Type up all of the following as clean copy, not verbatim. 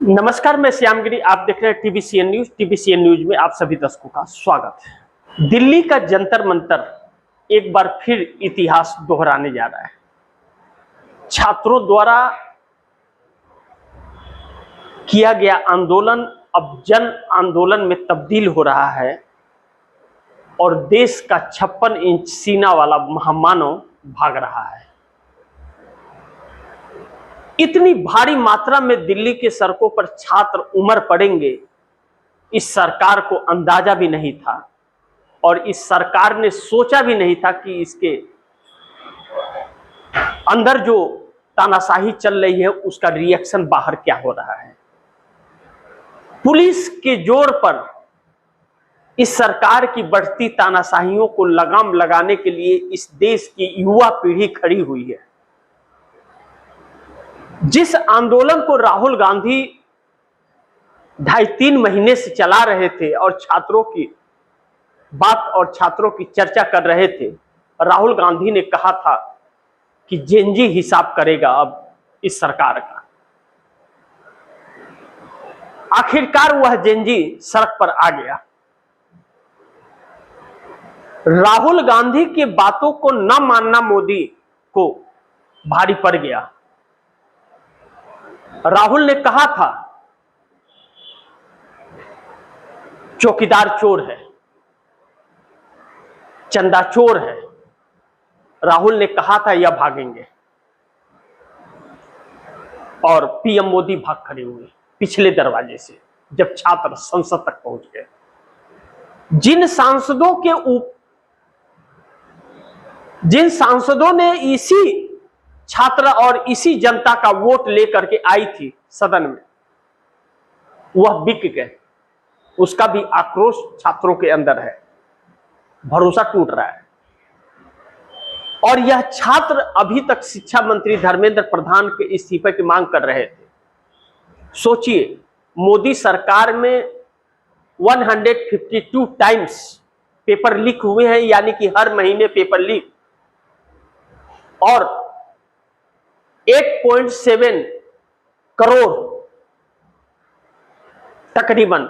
नमस्कार, मैं श्यामगिरी। आप देख रहे हैं टीबीसीएन न्यूज। टीबीसीएन न्यूज में आप सभी दर्शकों का स्वागत है। दिल्ली का जंतर मंतर एक बार फिर इतिहास दोहराने जा रहा है। छात्रों द्वारा किया गया आंदोलन अब जन आंदोलन में तब्दील हो रहा है और देश का 56 इंच सीना वाला महामानव भाग रहा है। इतनी भारी मात्रा में दिल्ली के सड़कों पर छात्र उमड़ पड़ेंगे, इस सरकार को अंदाजा भी नहीं था और इस सरकार ने सोचा भी नहीं था कि इसके अंदर जो तानाशाही चल रही है उसका रिएक्शन बाहर क्या हो रहा है। पुलिस के जोर पर इस सरकार की बढ़ती तानाशाहियों को लगाम लगाने के लिए इस देश की युवा पीढ़ी खड़ी हुई है। जिस आंदोलन को राहुल गांधी 2.5-3 महीने से चला रहे थे और छात्रों की बात और छात्रों की चर्चा कर रहे थे, राहुल गांधी ने कहा था कि जेनजी हिसाब करेगा अब इस सरकार का। आखिरकार वह जेनजी सड़क पर आ गया। राहुल गांधी की बातों को न मानना मोदी को भारी पड़ गया। राहुल ने कहा था चौकीदार चोर है, चंदा चोर है। राहुल ने कहा था यह भागेंगे और पीएम मोदी भाग खड़े हुए पिछले दरवाजे से जब छात्र संसद तक पहुंच गए। जिन सांसदों ने इसी छात्र और इसी जनता का वोट लेकर के आई थी सदन में, वह बिक गए। उसका भी आक्रोश छात्रों के अंदर है, भरोसा टूट रहा है। और यह छात्र अभी तक शिक्षा मंत्री धर्मेंद्र प्रधान के इस्तीफे की मांग कर रहे थे। सोचिए, मोदी सरकार में 152 टाइम्स पेपर लीक हुए हैं, यानी कि हर महीने पेपर लीक, और 8.7 करोड़ तकरीबन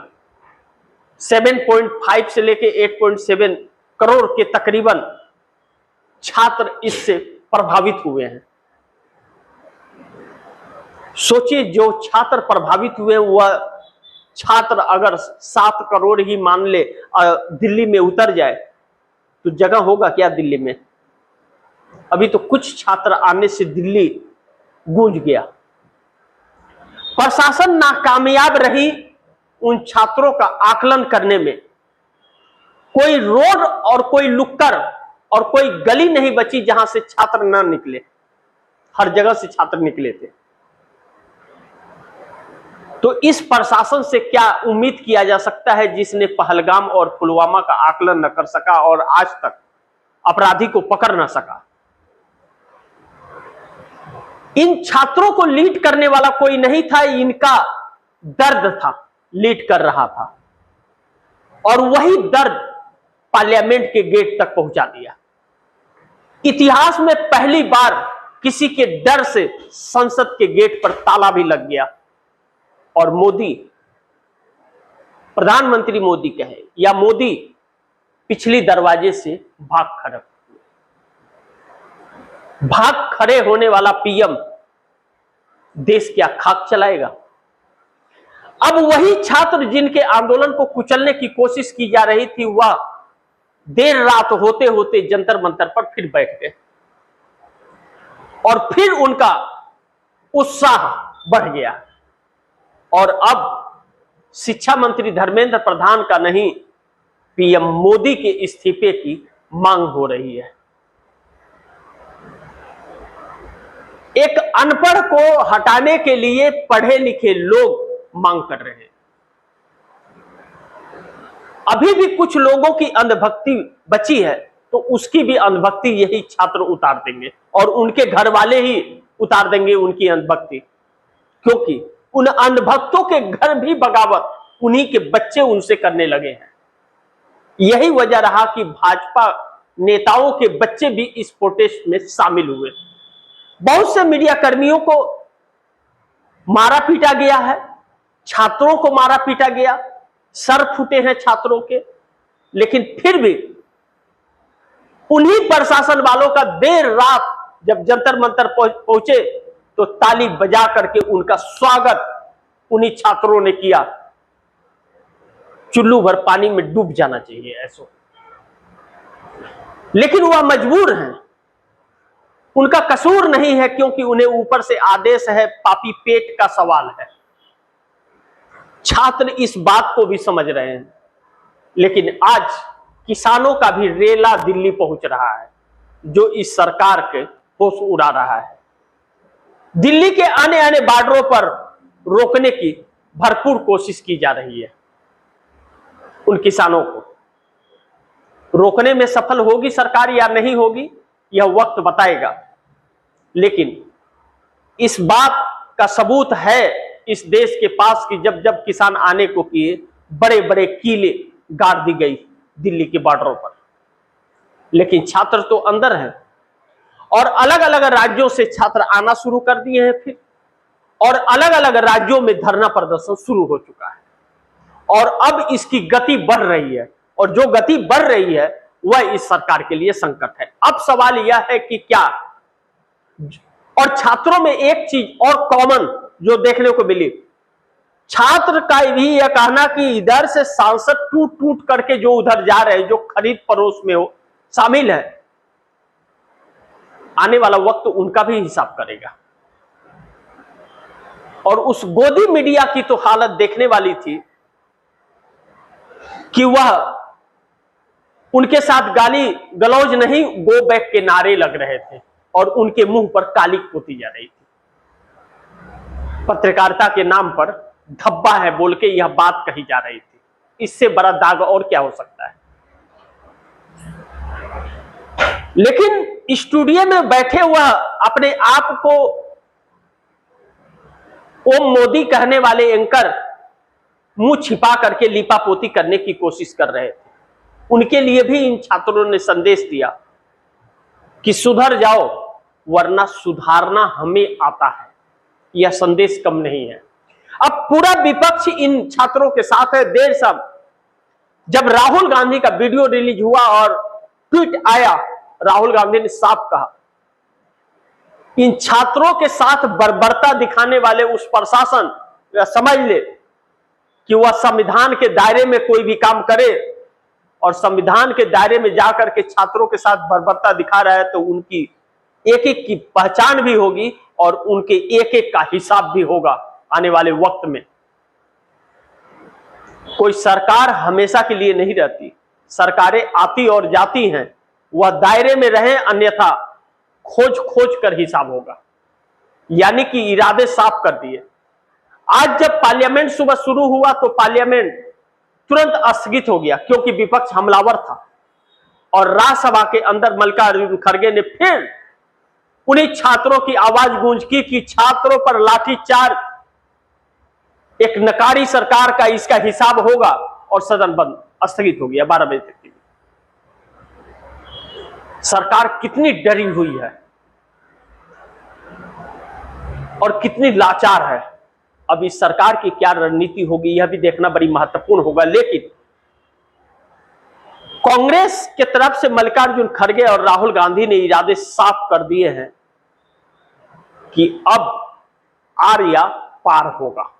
7.5 से लेके 8.7 करोड़ के तकरीबन छात्र इससे प्रभावित हुए हैं। सोचिए, जो छात्र प्रभावित हुए हैं वह छात्र अगर 7 करोड़ ही मान ले दिल्ली में उतर जाए तो जगह होगा क्या दिल्ली में? अभी तो कुछ छात्र आने से दिल्ली गूंज गया। प्रशासन नाकामयाब रही उन छात्रों का आकलन करने में। कोई रोड और कोई लुक्कर और कोई गली नहीं बची जहां से छात्र न निकले। हर जगह से छात्र निकले थे। तो इस प्रशासन से क्या उम्मीद किया जा सकता है जिसने पहलगाम और पुलवामा का आकलन न कर सका और आज तक अपराधी को पकड़ न सका। इन छात्रों को लीड करने वाला कोई नहीं था, इनका दर्द था, लीड कर रहा था, और वही दर्द पार्लियामेंट के गेट तक पहुंचा दिया। इतिहास में पहली बार किसी के डर से संसद के गेट पर ताला भी लग गया और मोदी, प्रधानमंत्री मोदी कहे या मोदी, पिछली दरवाजे से भाग खड़े होने वाला पीएम देश क्या खाक चलाएगा? अब वही छात्र जिनके आंदोलन को कुचलने की कोशिश की जा रही थी, वह देर रात होते होते जंतर मंतर पर फिर बैठ गए और फिर उनका उत्साह बढ़ गया। और अब शिक्षा मंत्री धर्मेंद्र प्रधान का नहीं, पीएम मोदी के इस्तीफे की मांग हो रही है। एक अनपढ़ को हटाने के लिए पढ़े लिखे लोग मांग कर रहे हैं। अभी भी कुछ लोगों की अंधभक्ति बची है, तो उसकी भी अंधभक्ति यही छात्र उतार देंगे और उनके घर वाले ही उतार देंगे उनकी अंधभक्ति, क्योंकि उन अंधभक्तों के घर भी बगावत उन्हीं के बच्चे उनसे करने लगे हैं। यही वजह रहा कि भाजपा नेताओं के बच्चे भी इस प्रोटेस्ट में शामिल हुए। बहुत से मीडिया कर्मियों को मारा पीटा गया है, छात्रों को मारा पीटा गया, सर फूटे हैं छात्रों के, लेकिन फिर भी उन्हीं प्रशासन वालों का देर रात जब जंतर मंतर पहुंचे तो ताली बजा करके उनका स्वागत उन्हीं छात्रों ने किया। चुल्लू भर पानी में डूब जाना चाहिए ऐसा, लेकिन वह मजबूर हैं, उनका कसूर नहीं है, क्योंकि उन्हें ऊपर से आदेश है, पापी पेट का सवाल है। छात्र इस बात को भी समझ रहे हैं, लेकिन आज किसानों का भी रेला दिल्ली पहुंच रहा है, जो इस सरकार के होश उड़ा रहा है। दिल्ली के आने आने बॉर्डरों पर रोकने की भरपूर कोशिश की जा रही है। उन किसानों को रोकने में सफल होगी सरकार या नहीं होगी, यह वक्त बताएगा, लेकिन इस बात का सबूत है इस देश के पास कि जब जब किसान आने को किए, बड़े बड़े किले गाड़ दी गई दिल्ली के बॉर्डरों पर, लेकिन छात्र तो अंदर हैं और अलग अलग राज्यों से छात्र आना शुरू कर दिए हैं फिर, और अलग अलग राज्यों में धरना प्रदर्शन शुरू हो चुका है और अब इसकी गति बढ़ रही है, और जो गति बढ़ रही है वह इस सरकार के लिए संकट है। अब सवाल यह है कि क्या, और छात्रों में एक चीज और कॉमन जो देखने को मिली, छात्र का भी यह कहना कि इधर से सांसद टूट टूट करके जो उधर जा रहे हैं, जो खरीद परोस में हो शामिल है, आने वाला वक्त उनका भी हिसाब करेगा। और उस गोदी मीडिया की तो हालत देखने वाली थी कि वह उनके साथ गाली गलौज नहीं, गो बैक के नारे लग रहे थे और उनके मुंह पर कालिक पोती जा रही थी। पत्रकारिता के नाम पर धब्बा है बोल के यह बात कही जा रही थी। इससे बड़ा दाग और क्या हो सकता है। लेकिन स्टूडियो में बैठे हुआ अपने आप को ओम मोदी कहने वाले एंकर मुंह छिपा करके लीपापोती करने की कोशिश कर रहे थे। उनके लिए भी इन छात्रों ने संदेश दिया कि सुधर जाओ, वरना सुधारना हमें आता है। यह संदेश कम नहीं है। अब पूरा विपक्ष इन छात्रों के साथ है। देर शाम जब राहुल गांधी का वीडियो रिलीज हुआ और ट्वीट आया, राहुल गांधी ने साफ कहा, इन छात्रों के साथ बर्बरता दिखाने वाले उस प्रशासन समझ ले कि वह संविधान के दायरे में कोई भी काम करे और संविधान के दायरे में जाकर के छात्रों के साथ बर्बरता दिखा रहा है, तो उनकी एक एक की पहचान भी होगी और उनके एक एक का हिसाब भी होगा आने वाले वक्त में। कोई सरकार हमेशा के लिए नहीं रहती, सरकारें आती और जाती हैं। वह दायरे में रहे, अन्यथा खोज खोज कर हिसाब होगा। यानी कि इरादे साफ कर दिए। आज जब पार्लियामेंट सुबह शुरू हुआ तो पार्लियामेंट तुरंत स्थगित हो गया, क्योंकि विपक्ष हमलावर था और राज्यसभा के अंदर मल्लिकार्जुन खड़गे ने फिर उन्हीं छात्रों की आवाज गूंज की कि छात्रों पर लाठीचार्ज, एक नकारी सरकार का इसका हिसाब होगा, और सदन बंद स्थगित हो गया 12 बजे तक के लिए। सरकार कितनी डरी हुई है और कितनी लाचार है। अब इस सरकार की क्या रणनीति होगी यह भी देखना बड़ी महत्वपूर्ण होगा। लेकिन कांग्रेस के तरफ से मल्लिकार्जुन खड़गे और राहुल गांधी ने इरादे साफ कर दिए हैं कि अब आर या पार होगा।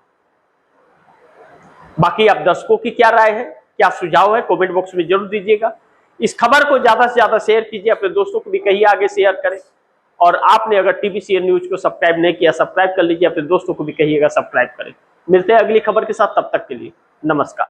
बाकी आप दर्शकों की क्या राय है, क्या सुझाव है, कमेंट बॉक्स में जरूर दीजिएगा। इस खबर को ज्यादा से ज्यादा शेयर कीजिए, अपने दोस्तों को भी कहिए आगे शेयर करें। और आपने अगर TVCN न्यूज को सब्सक्राइब नहीं किया, सब्सक्राइब कर लीजिए, अपने दोस्तों को भी कहिएगा सब्सक्राइब करें। मिलते हैं अगली खबर के साथ, तब तक के लिए नमस्कार।